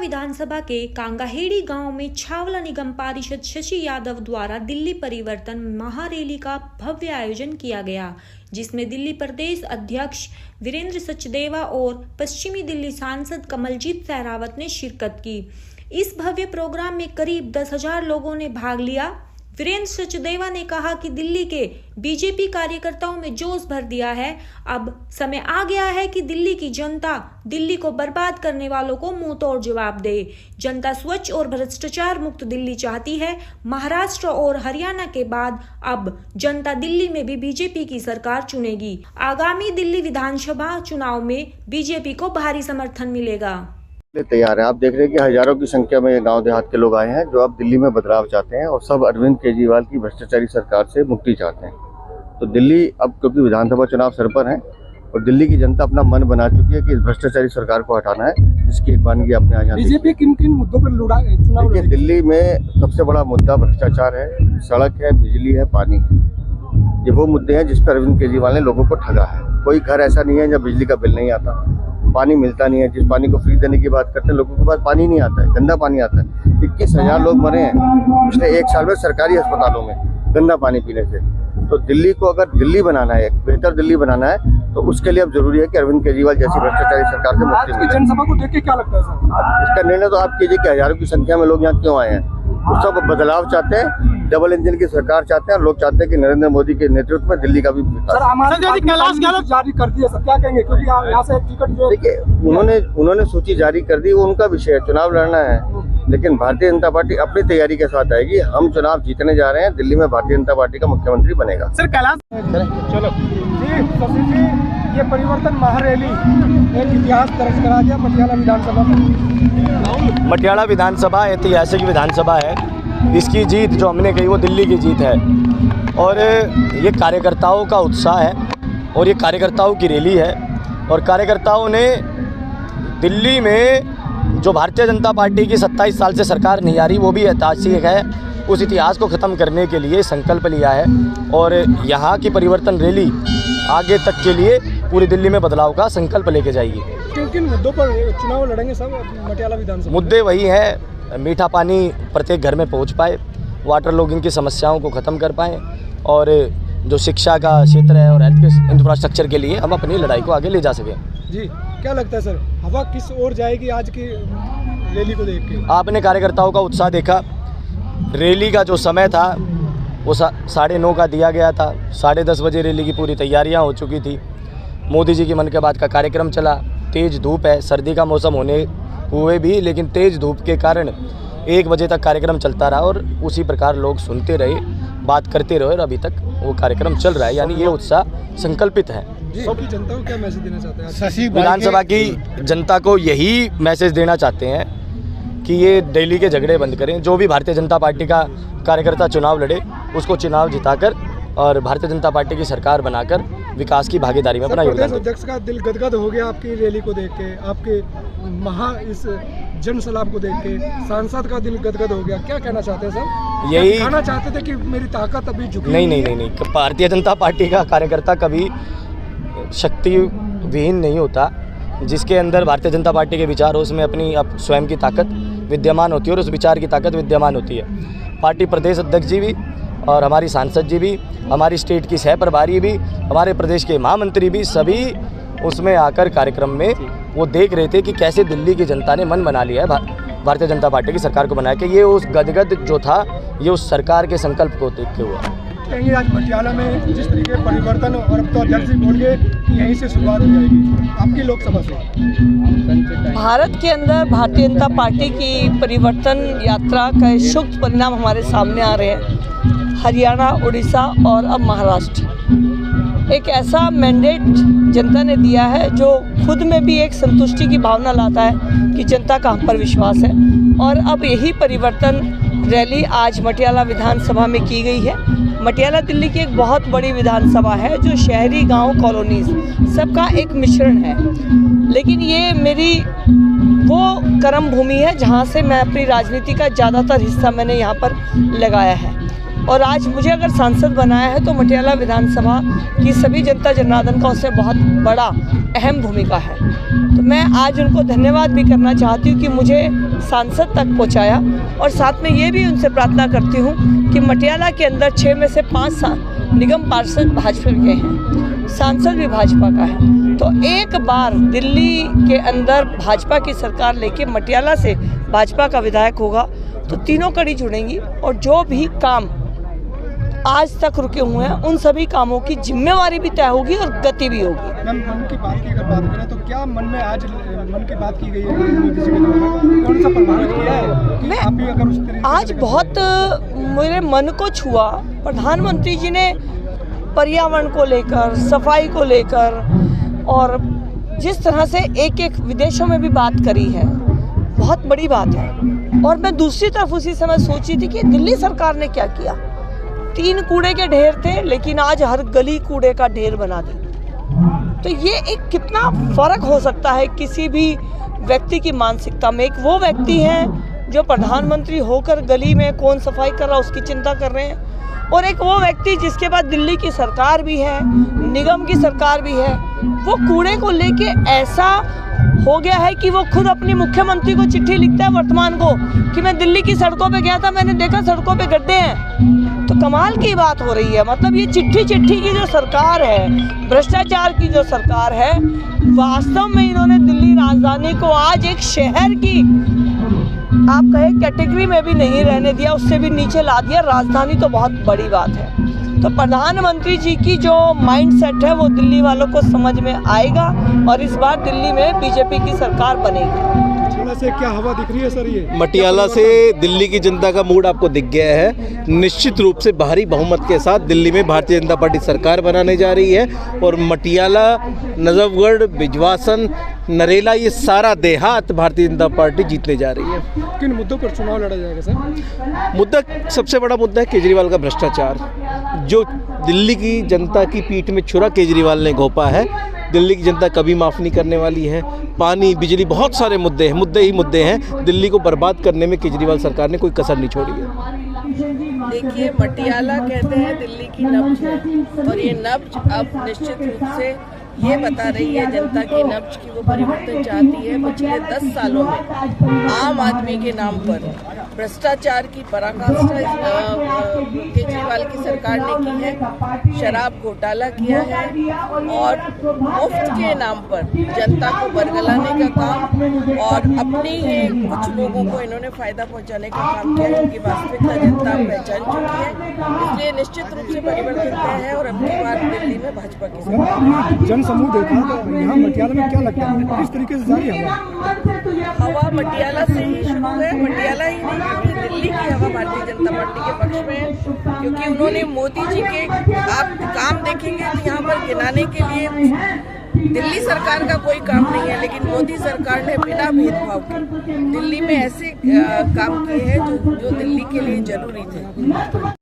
विधानसभा के कांगाहेड़ी गांव में छावला निगम पार्षद शशि यादव द्वारा दिल्ली परिवर्तन महारैली का भव्य आयोजन किया गया, जिसमें दिल्ली प्रदेश अध्यक्ष वीरेंद्र सचदेवा और पश्चिमी दिल्ली सांसद कमलजीत सहरावत ने शिरकत की। इस भव्य प्रोग्राम में करीब 10,000 लोगों ने भाग लिया। वीरेंद्र सचदेवा ने कहा कि दिल्ली के बीजेपी कार्यकर्ताओं में जोश भर दिया है। अब समय आ गया है कि दिल्ली की जनता दिल्ली को बर्बाद करने वालों को मुंह तोड़ जवाब दे। जनता स्वच्छ और भ्रष्टाचार मुक्त दिल्ली चाहती है। महाराष्ट्र और हरियाणा के बाद अब जनता दिल्ली में भी बीजेपी की सरकार चुनेगी। आगामी दिल्ली विधानसभा चुनाव में बीजेपी को भारी समर्थन मिलेगा। तैयार है। आप देख रहे हैं कि हजारों की संख्या में गांव देहात के लोग आए हैं जो अब दिल्ली में बदलाव चाहते हैं और सब अरविंद केजरीवाल की भ्रष्टाचारी सरकार से मुक्ति चाहते हैं। तो दिल्ली अब क्योंकि विधानसभा चुनाव सर पर है और दिल्ली की जनता अपना मन बना चुकी है कि इस भ्रष्टाचारी सरकार को हटाना है, जिसकी एक बानगी अपने यहाँ बीजेपी किन किन मुद्दों पर चुनाव लड़ेगी? दिल्ली में सबसे बड़ा मुद्दा भ्रष्टाचार है, सड़क है, बिजली है, पानी है। ये वो मुद्दे हैं जिस पर अरविंद केजरीवाल ने लोगों को ठगा है। कोई घर ऐसा नहीं है जब बिजली का बिल नहीं आता, पानी मिलता नहीं है। जिस पानी को फ्री देने की बात करते हैं, लोगों के पास पानी नहीं आता है, गंदा पानी आता है। 21,000 लोग मरे हैं पिछले 1 साल में सरकारी अस्पतालों में गंदा पानी पीने से। तो दिल्ली को अगर दिल्ली बनाना है, एक बेहतर दिल्ली बनाना है, तो उसके लिए अब जरूरी है कि अरविंद केजरीवाल जैसी भ्रष्टाचारी सरकार से मुक्ति मिले। जनसभा को देख के क्या लगता है सर? इसका निर्णय तो आप कीजिए कि हजारों की संख्या में लोग यहाँ क्यों आए हैं। वो सब बदलाव चाहते हैं, डबल इंजन की सरकार चाहते हैं और लोग चाहते हैं कि नरेंद्र मोदी के नेतृत्व में दिल्ली का भी सर हमारे जारी कर दिया सर, क्या कहेंगे? क्योंकि यहाँ से टिकट जो देखिए उन्होंने सूची जारी कर दी, वो उनका विषय है, चुनाव लड़ना है। लेकिन भारतीय जनता पार्टी अपनी तैयारी के साथ आएगी। हम चुनाव जीतने जा रहे हैं, दिल्ली में भारतीय जनता पार्टी का मुख्यमंत्री बनेगा। सर कैलाश चलो जी, शशि जी, ये परिवर्तन महारैली एक इतिहास दर्ज करा दिया मटियाला विधानसभा में। मटियाला विधानसभा ऐतिहासिक विधानसभा है। इसकी जीत जो हमने कही वो दिल्ली की जीत है और ये कार्यकर्ताओं का उत्साह है और ये कार्यकर्ताओं की रैली है। और कार्यकर्ताओं ने दिल्ली में जो भारतीय जनता पार्टी की 27 साल से सरकार नहीं आ रही, वो भी ऐतिहासिक है, उस इतिहास को ख़त्म करने के लिए संकल्प लिया है। और यहाँ की परिवर्तन रैली आगे तक के लिए पूरी दिल्ली में बदलाव का संकल्प लेके जाएगी। किन मुद्दों पर चुनाव लड़ेंगे सब मटियाला विधानसभा? मुद्दे वही हैं, मीठा पानी प्रत्येक घर में पहुंच पाए, वाटर लॉगिंग की समस्याओं को ख़त्म कर पाएँ और जो शिक्षा का क्षेत्र है और हेल्थ के इंफ्रास्ट्रक्चर के लिए हम अपनी लड़ाई को आगे ले जा सकें। जी क्या लगता है सर, हवा किस ओर जाएगी आज की रैली को देख के? आपने कार्यकर्ताओं का उत्साह देखा। रैली का जो समय था वो 9:30 का दिया गया था। 10:30 बजे रैली की पूरी तैयारियां हो चुकी थी। मोदी जी की मन की बात का कार्यक्रम चला। तेज़ धूप है, सर्दी का मौसम होने हुए भी, लेकिन तेज़ धूप के कारण 1 बजे तक कार्यक्रम चलता रहा और उसी प्रकार लोग सुनते रहे, बात करते रहे और अभी तक वो कार्यक्रम चल रहा है। यानी ये उत्साह संकल्पित है। जनता को क्या मैसेज देना चाहते हैं? विधानसभा की जनता को यही मैसेज देना चाहते हैं कि ये दिल्ली के झगड़े बंद करें। जो भी भारतीय जनता पार्टी का कार्यकर्ता चुनाव लड़े, उसको चुनाव जिताकर और भारतीय जनता पार्टी की सरकार बनाकर विकास की भागीदारी में अपना योगदान दें। अध्यक्ष का दिल गदगद हो गया आपकी रैली को देख के, आपके इस जन सलाब को देख के। सांसद का दिल गदगद हो गया, क्या कहना चाहते हैं सर? यही कहना चाहते थे कि मेरी ताकत अभी झुकी नहीं। भारतीय जनता पार्टी का कार्यकर्ता कभी शक्ति विहीन नहीं होता। जिसके अंदर भारतीय जनता पार्टी के विचार हो, उसमें अपनी स्वयं की ताकत विद्यमान होती है और उस विचार की ताकत विद्यमान होती है। पार्टी प्रदेश अध्यक्ष जी भी और हमारी सांसद जी भी, हमारी स्टेट की सह प्रभारी भी, हमारे प्रदेश के महामंत्री भी, सभी उसमें आकर कार्यक्रम में वो देख रहे थे कि कैसे दिल्ली की जनता ने मन बना लिया है भारतीय जनता पार्टी की सरकार को बनाया। कि ये उस गदगद जो था, ये उस सरकार के संकल्प को देख के हुआ। कहेंगे आज मटियाला में जिस तरीके परिवर्तन, और अब तो अध्यक्ष जी बोल गए कि यहीं से शुरुआत हो जाएगी आपकी लोकसभा से। भारत के अंदर भारतीय जनता पार्टी की परिवर्तन यात्रा का शुभ परिणाम हमारे सामने आ रहे हैं। हरियाणा, उड़ीसा और अब महाराष्ट्र, एक ऐसा मैंडेट जनता ने दिया है जो खुद में भी एक संतुष्टि की भावना लाता है कि जनता का हम पर विश्वास है। और अब यही परिवर्तन रैली आज मटियाला विधानसभा में की गई है। मटियाला दिल्ली की एक बहुत बड़ी विधानसभा है जो शहरी, गांव, कॉलोनीज सबका एक मिश्रण है। लेकिन ये मेरी वो कर्म भूमि है जहाँ से मैं अपनी राजनीति का ज़्यादातर हिस्सा मैंने यहाँ पर लगाया है। और आज मुझे अगर सांसद बनाया है तो मटियाला विधानसभा की सभी जनता जनार्दन का उससे बहुत बड़ा अहम भूमिका है। तो तो मैं आज उनको धन्यवाद भी करना चाहती हूँ कि मुझे सांसद तक पहुँचाया, और साथ में ये भी उनसे प्रार्थना करती हूँ कि मटियाला के अंदर 6 में से 5 निगम पार्षद भाजपा के हैं, सांसद भी भाजपा का है। तो एक बार दिल्ली के अंदर भाजपा की सरकार लेके मटियाला से भाजपा का विधायक होगा तो तीनों कड़ी जुड़ेंगी, और जो भी काम आज तक रुके हुए हैं उन सभी कामों की जिम्मेवारी भी तय होगी और गति भी होगी। मैम, मन की बात की अगर बात करें तो क्या मन में आज मन की बात की गई है मोदी जी के द्वारा, कौन सा प्रभावित किया है कि आप भी अगर उस तरीके आज बहुत मेरे मन को छुआ। प्रधानमंत्री जी ने पर्यावरण को लेकर, सफाई को लेकर, और जिस तरह से एक विदेशों में भी बात करी है, बहुत बड़ी बात है। और मैं दूसरी तरफ उसी समय सोची थी कि दिल्ली सरकार ने क्या किया। 3 कूड़े के ढेर थे, लेकिन आज हर गली कूड़े का ढेर बना दी। तो ये एक कितना फर्क हो सकता है किसी भी व्यक्ति की मानसिकता में। एक वो व्यक्ति हैं जो प्रधानमंत्री होकर गली में कौन सफाई कर रहा उसकी चिंता कर रहे हैं, और एक वो व्यक्ति जिसके बाद दिल्ली की सरकार भी है, निगम की सरकार भी है, वो कूड़े को लेके ऐसा हो गया है कि वो खुद अपनी मुख्यमंत्री को चिट्ठी लिखता है वर्तमान को कि मैं दिल्ली की सड़कों पे गया था, मैंने देखा सड़कों पे गड्ढे हैं। तो कमाल की बात हो रही है। मतलब ये चिट्ठी की जो सरकार है, भ्रष्टाचार की जो सरकार है, वास्तव में इन्होंने दिल्ली राजधानी को आज एक शहर की आप कहे कैटेगरी में भी नहीं रहने दिया, उससे भी नीचे ला दिया। राजधानी तो बहुत बड़ी बात है। तो प्रधानमंत्री जी की जो माइंडसेट है वो दिल्ली वालों को समझ में आएगा, और इस बार दिल्ली में बीजेपी की सरकार बनेगी। मटियाला से क्या हवा दिख रही है सर? ये मटियाला से दिल्ली की जनता का मूड आपको दिख गया है। निश्चित रूप से भारी बहुमत के साथ दिल्ली में भारतीय जनता पार्टी सरकार बनाने जा रही है, और मटियाला, नजफगढ़, बिजवासन, नरेला, ये सारा देहात भारतीय जनता पार्टी जीतने जा रही है। किन मुद्दों पर चुनाव लड़ा जाएगा सर? मुद्दा, सबसे बड़ा मुद्दा है केजरीवाल का भ्रष्टाचार, जो दिल्ली की जनता की पीठ में छुरा केजरीवाल ने घोंपा है। दिल्ली की जनता कभी माफ़ नहीं करने वाली है। पानी, बिजली, बहुत सारे मुद्दे हैं, मुद्दे हैं। दिल्ली को बर्बाद करने में केजरीवाल सरकार ने कोई कसर नहीं छोड़ी है। देखिए, मटियाला कहते हैं दिल्ली की नब्ज है, और ये नब्ज अब निश्चित रूप से ये बता रही है जनता की नब्ज की वो परिवर्तन चाहती है। पिछले 10 सालों में आम आदमी के नाम पर भ्रष्टाचार की पराकाष्ठा केजरीवाल की सरकार ने की है। शराब घोटाला किया है, और मुफ्त के नाम पर जनता को बरगलाने का काम, और अपनी ही कुछ लोगों को इन्होंने फायदा पहुंचाने का काम किया, जिनकी वास्तविकता जनता पहचान चुकी है। इसलिए निश्चित रूप से परिवर्तन तय है, और अब की बार दिल्ली में भाजपा की सरकार। जन समूह देखा तो यहाँ मटियाला में क्या लगता है, किस तरीके से जारी हवा मटियाला से ही शुरू है। मटियाला ही नहीं, क्योंकि दिल्ली की हवा भारतीय जनता पार्टी के पक्ष में है, क्योंकि उन्होंने मोदी जी के आप काम देखेंगे तो यहाँ पर गिनाने के लिए दिल्ली सरकार का कोई काम नहीं है, लेकिन मोदी सरकार ने बिना भेदभाव के दिल्ली में ऐसे काम किए हैं जो दिल्ली के लिए जरूरी थे।